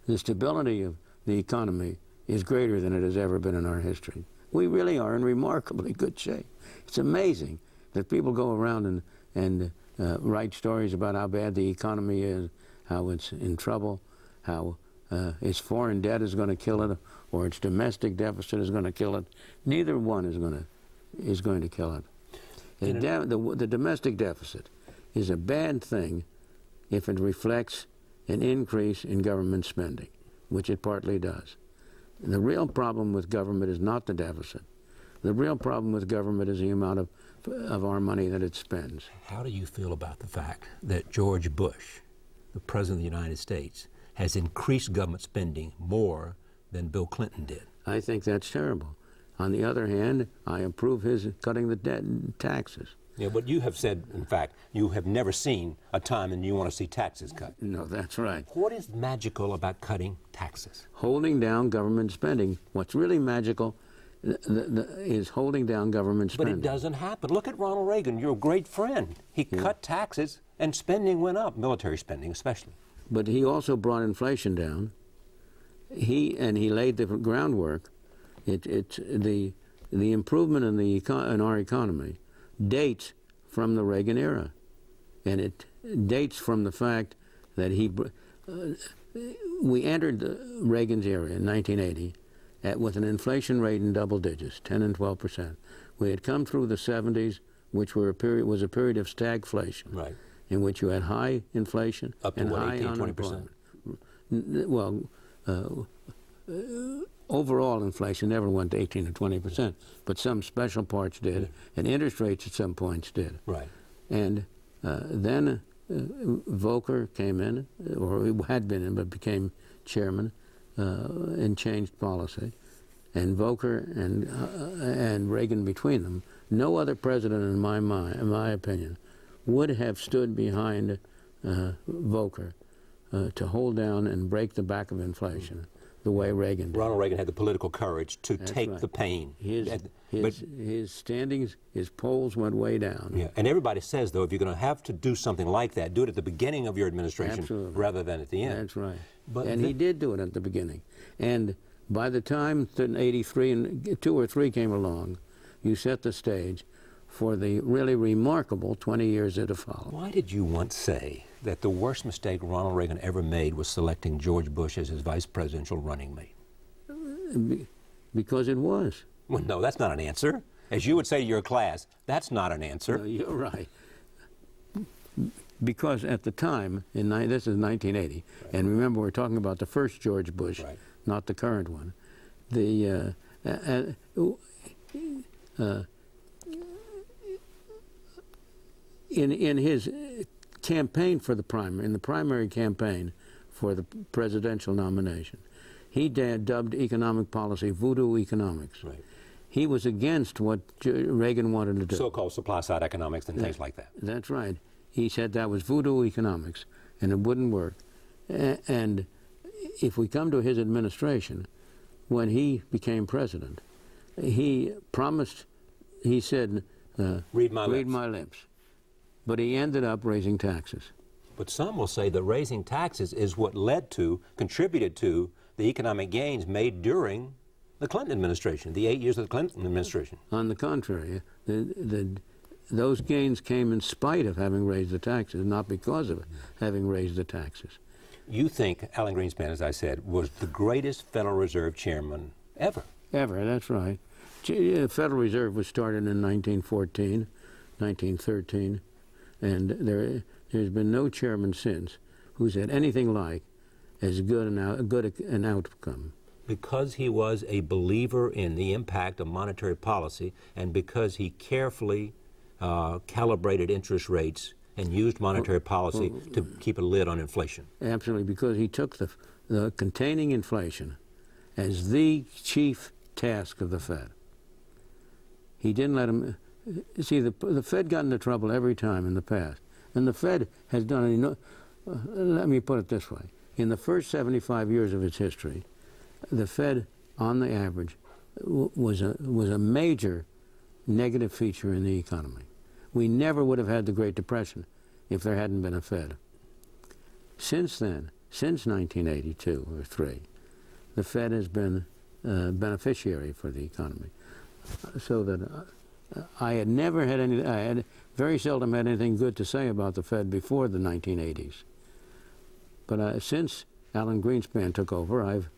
the stability of the economy is greater than it has ever been in our history. We really are in remarkably good shape. It's amazing that people go around and write stories about how bad the economy is, how it's in trouble, how its foreign debt is going to kill it, or its domestic deficit is going to kill it. Neither one is going to kill it. The domestic deficit is a bad thing if it reflects an increase in government spending, which it partly does. The real problem with government is not the deficit. The real problem with government is the amount of our money that it spends. How do you feel about the fact that George Bush, the President of the United States, has increased government spending more than Bill Clinton did? I think that's terrible. On the other hand, I approve his cutting the debt and taxes. Yeah, but you have said, in fact, you have never seen a time when you want to see taxes cut. No, that's right. What is magical about cutting taxes? Holding down government spending. What's really magical is holding down government spending. But it doesn't happen. Look at Ronald Reagan, your great friend. He cut taxes and spending went up, military spending especially. But he also brought inflation down. He laid the groundwork. The improvement in our economy dates from the Reagan era, and it dates from the fact that we entered Reagan's era in 1980 with an inflation rate in double digits, 10 and 12%. We had come through the 70s, which was a period of stagflation, right, in which you had high inflation up to and what, high 18, unemployment. 20%? Well, overall inflation never went to 18 or 20%, but some special parts did, and interest rates at some points did. Right. And then Volcker came in, or he had been in, but became chairman, and changed policy. And Volcker and Reagan between them, no other president in my opinion, would have stood behind Volcker to hold down and break the back of inflation the way Reagan did. Ronald Reagan had the political courage to take the pain. His standings, his polls went way down. Yeah, and everybody says, though, if you're going to have to do something like that, do it at the beginning of your administration rather than at the end. That's right. And he did do it at the beginning. And by the time 83 and 2 or 3 came along, you set the stage for the really remarkable 20 years that have followed. Why did you once say that the worst mistake Ronald Reagan ever made was selecting George Bush as his vice presidential running mate? Because it was. Well, no, that's not an answer. As you would say to your class, that's not an answer. No, you're right. Because at the time, this is 1980, right, and remember we're talking about the first George Bush, right, not the current one. In his campaign for the primary campaign for the presidential nomination, he dubbed economic policy voodoo economics. Right. He was against what Reagan wanted to do. So-called supply-side economics and things like that. That's right. He said that was voodoo economics, and it wouldn't work. And if we come to his administration, when he became president, he promised, he said, read my lips. But he ended up raising taxes. But some will say that raising taxes is what contributed to the economic gains made during the Clinton administration, the 8 years of the Clinton administration. On the contrary, those gains came in spite of having raised the taxes, not because of having raised the taxes. You think Alan Greenspan, as I said, was the greatest Federal Reserve chairman ever? Ever, that's right. The Federal Reserve was started in 1914, 1913. And there's been no chairman since who's had anything like as good an outcome. Because he was a believer in the impact of monetary policy, and because he carefully calibrated interest rates and used monetary policy to keep a lid on inflation. Absolutely, because he took the containing inflation as the chief task of the Fed. He didn't let him. See, the Fed got into trouble every time in the past. And the Fed has done, let me put it this way. In the first 75 years of its history, the Fed, on the average, was a major negative feature in the economy. We never would have had the Great Depression if there hadn't been a Fed. Since then, since 1982 or 3, the Fed has been a beneficiary for the economy. So that I had never had any, I had very seldom had anything good to say about the Fed before the 1980s. But since Alan Greenspan took over, I've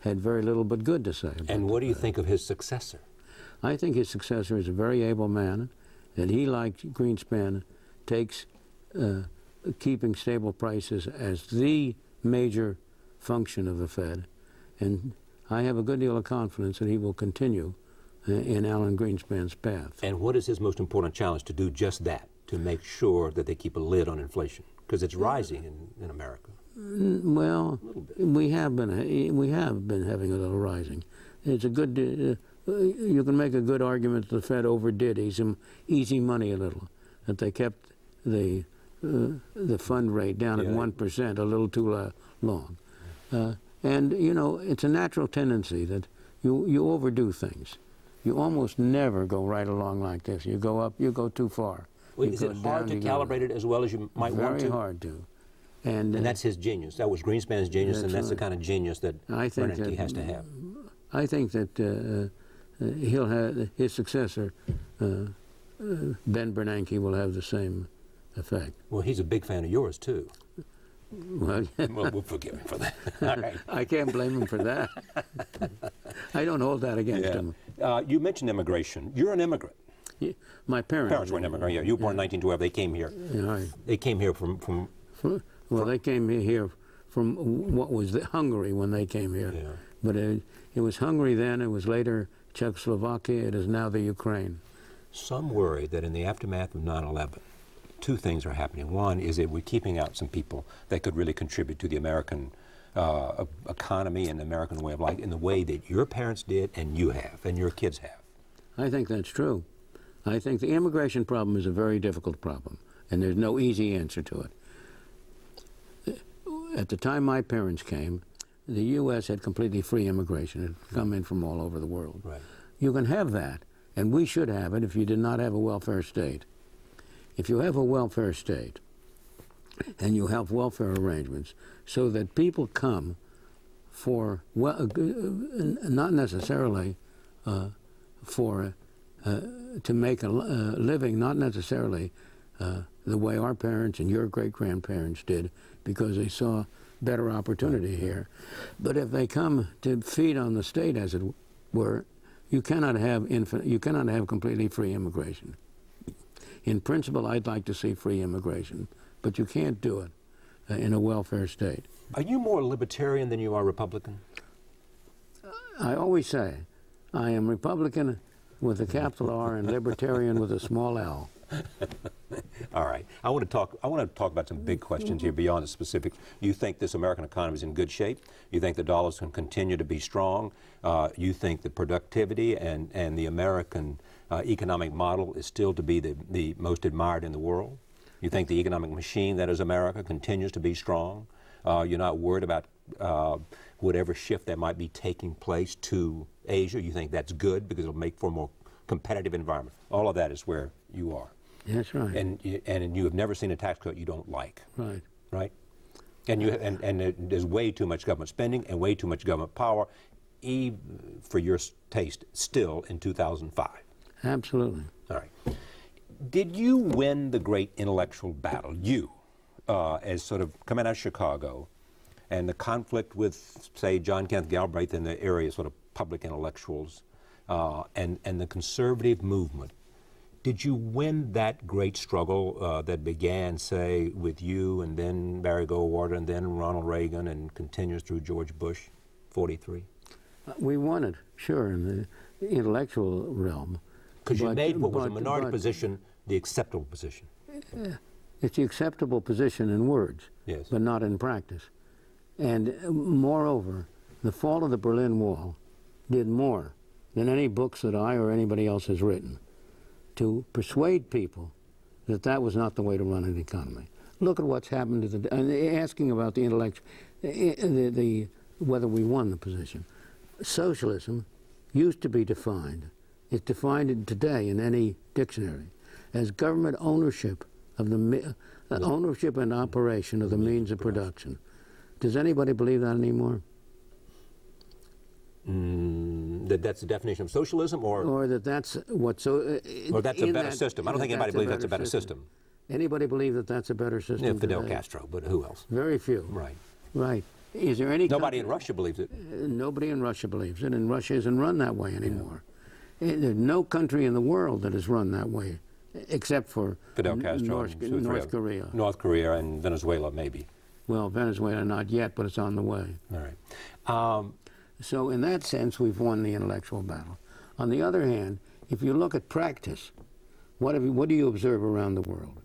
had very little but good to say about And what do you think of his successor? I think his successor is a very able man, and he, like Greenspan, takes keeping stable prices as the major function of the Fed. And I have a good deal of confidence that he will continue in Alan Greenspan's path. And what is his most important challenge? To do just that, to make sure that they keep a lid on inflation? Because it's rising in America. Well, we have been having a little rising. It's a good. You can make a good argument that the Fed overdid easy money a little, that they kept the fund rate down at 1% a little too long. And you know, it's a natural tendency that you overdo things. You almost never go right along like this. You go up, you go too far. Well, is it hard to calibrate it as well as you might want to? Very hard to. And that's his genius. That was Greenspan's genius, and that's right. the kind of genius that Bernanke has to have. I think that he'll have his successor, Ben Bernanke, will have the same effect. Well, he's a big fan of yours too. Well, Well, we'll forgive him for that. All right. I can't blame him for that. I don't hold that against him. You mentioned immigration. You're an immigrant. Yeah, my parents Were an immigrant. Yeah, you were born in 1912. They came here. Yeah, They came here from well, they came here from what was Hungary when they came here. Yeah. But it was Hungary then, it was later Czechoslovakia, it is now the Ukraine. Some worry that in the aftermath of 9/11, two things are happening. One is that we're keeping out some people that could really contribute to the American economy and the American way of life in the way that your parents did and you have and your kids have. I think that's true. I think the immigration problem is a very difficult problem, and there's no easy answer to it. At the time my parents came, the U.S. had completely free immigration. It had come in from all over the world. Right. You can have that, and we should have it if you did not have a welfare state. If you have a welfare state, and you have welfare arrangements so that people come for, not necessarily to make a living, not necessarily the way our parents and your great-grandparents did, because they saw better opportunity here. But if they come to feed on the state, as it were, you cannot have completely free immigration. In principle, I'd like to see free immigration, but you can't do it in a welfare state. Are you more libertarian than you are Republican? I always say I am Republican with a capital R and libertarian with a small L. All right. I want to talk about some big questions here beyond the specifics. You think this American economy is in good shape? You think the dollars can continue to be strong? You think the productivity and the American economic model is still to be the most admired in the world? You think the economic machine that is America continues to be strong? You're not worried about whatever shift that might be taking place to Asia? You think that's good because it'll make for a more competitive environment? All of that is where you are. That's right. And you have never seen a tax cut you don't like. Right. Right? And there's way too much government spending and way too much government power, even for your taste, still in 2005. Absolutely. All right. Did you win the great intellectual battle, you, as sort of coming out of Chicago, and the conflict with, say, John Kenneth Galbraith in the area, sort of public intellectuals, and the conservative movement? Did you win that great struggle that began, say, with you and then Barry Goldwater and then Ronald Reagan and continues through George Bush, 43? We won it, sure, in the intellectual realm. Because you made what was a minority position the acceptable position. It's the acceptable position in words, yes, but not in practice. And moreover, the fall of the Berlin Wall did more than any books that I or anybody else has written to persuade people that that was not the way to run an economy. Look at what's happened to the, and asking about the intellect, whether we won the position. Socialism used to be defined, it's defined today in any dictionary, as government ownership of the ownership and operation of the means of production. Does anybody believe that anymore? That's the definition of socialism, or that's what or that's a better system. I don't think anybody believes that's a better system. Anybody believe that that's a better system? Yeah, Fidel today? Castro, but who else? Very few. Right. Right. Is there any? Nobody in Russia believes it. Nobody in Russia believes it, and Russia isn't run that way anymore. Yeah. There's no country in the world that is run that way, except for Fidel Castro, North Korea. North Korea and Venezuela, maybe. Well, Venezuela not yet, but it's on the way. All right. So in that sense, we've won the intellectual battle. On the other hand, if you look at practice, what do you observe around the world?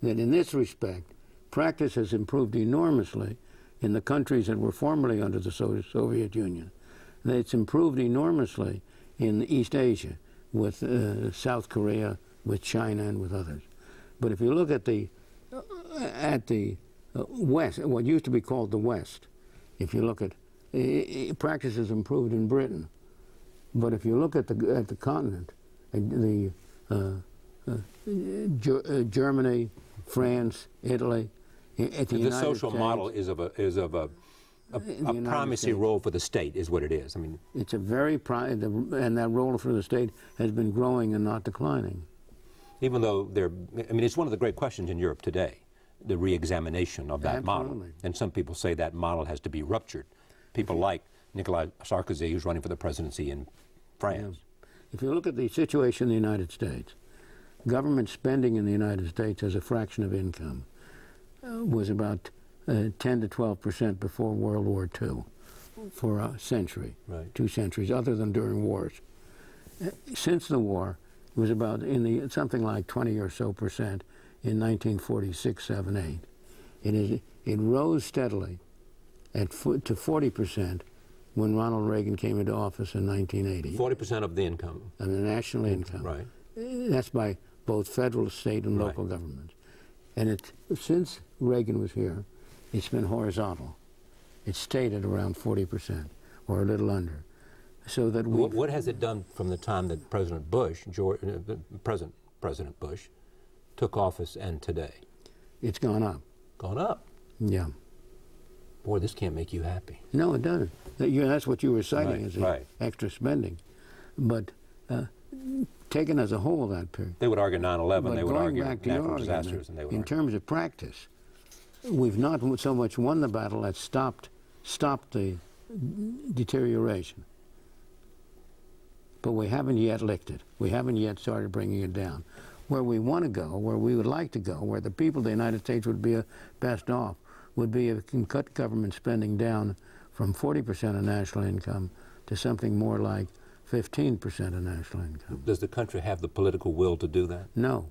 That in this respect, practice has improved enormously in the countries that were formerly under the Soviet Union. That it's improved enormously in East Asia, with South Korea, with China, and with others. But if you look at the West, what used to be called the West, if you look at practice has improved in Britain, but if you look at the continent, Germany, France, Italy, the social model is of a primacy role for the state, is what it is. I mean, it's a very and that role for the state has been growing and not declining. Even though it's one of the great questions in Europe today, the re-examination of that model. And some people say that model has to be ruptured. People like Nicolas Sarkozy, who's running for the presidency in France. Yeah. If you look at the situation in the United States, government spending in the United States as a fraction of income was about 10 to 12% before World War II for a century, right. 2 centuries, other than during wars. Since the war, it was about something like 20 or so percent in 1946, 7, 8. It rose steadily to 40% when Ronald Reagan came into office in 1980. 40% of the income. Of the national income. Right. That's by both federal, state, and local governments. And since Reagan was here, it's been horizontal. It's stayed at around 40%, or a little under. So that what has it done from the time that President Bush, President Bush, took office and today? It's gone up. Gone up? Yeah. Boy, this can't make you happy. No, it doesn't. That's what you were citing as right. extra spending. But taken as a whole, that period. They would argue 9/11. They would argue natural disasters. Argument, and they would in terms of practice, we've not so much won the battle as stopped the deterioration. But we haven't yet licked it. We haven't yet started bringing it down. Where we want to go, where we would like to go, where the people of the United States would be best off, would be if we can cut government spending down from 40% of national income to something more like 15% of national income. Does the country have the political will to do that? No.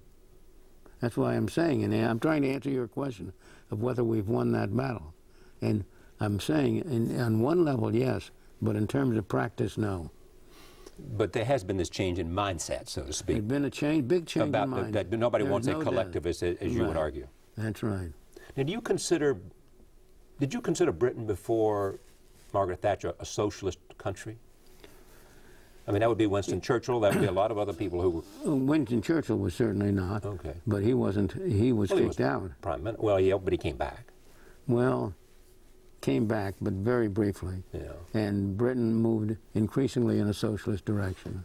That's why I'm saying, and I'm trying to answer your question of whether we've won that battle. And I'm saying, on one level, yes, but in terms of practice, no. But there has been this change in mindset, so to speak. There's been a big change in mindset. That nobody wants a collectivist, as you would argue. That's right. Now, did you consider Britain before Margaret Thatcher a socialist country? I mean, that would be Winston Churchill. That would be a lot of other people who were... Winston Churchill was certainly not. Okay. But he wasn't. He was kicked out. Prime Minister. Well, yeah, but he came back. Well, came back, but very briefly. Yeah. And Britain moved increasingly in a socialist direction.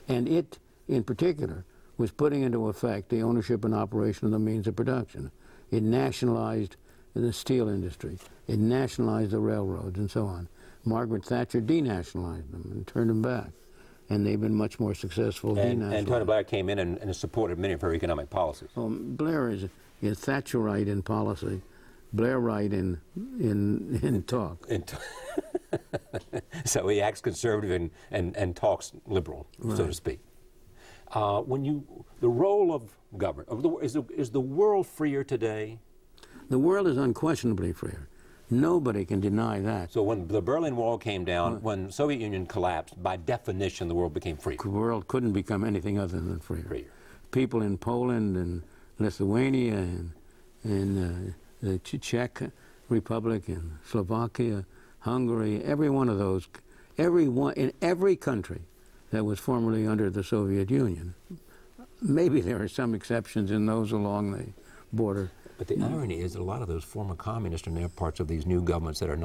And it, in particular, was putting into effect the ownership and operation of the means of production. It nationalized the steel industry. It nationalized the railroads and so on. Margaret Thatcher denationalized them and turned them back. And they've been much more successful denationalizing. And Tony Blair came in and supported many of her economic policies. Well, Blair is Thatcherite in policy, Blairite in talk. So he acts conservative and talks liberal, right, so to speak. The role of government, is the world freer today? The world is unquestionably freer. Nobody can deny that. So when the Berlin Wall came down, when the Soviet Union collapsed, by definition, the world became free. The world couldn't become anything other than freer. People in Poland and Lithuania and the Czech Republic and Slovakia, Hungary, every one of those, in every country that was formerly under the Soviet Union. Maybe there are some exceptions in those along the border. But the irony is that a lot of those former communists are now parts of these new governments that are not.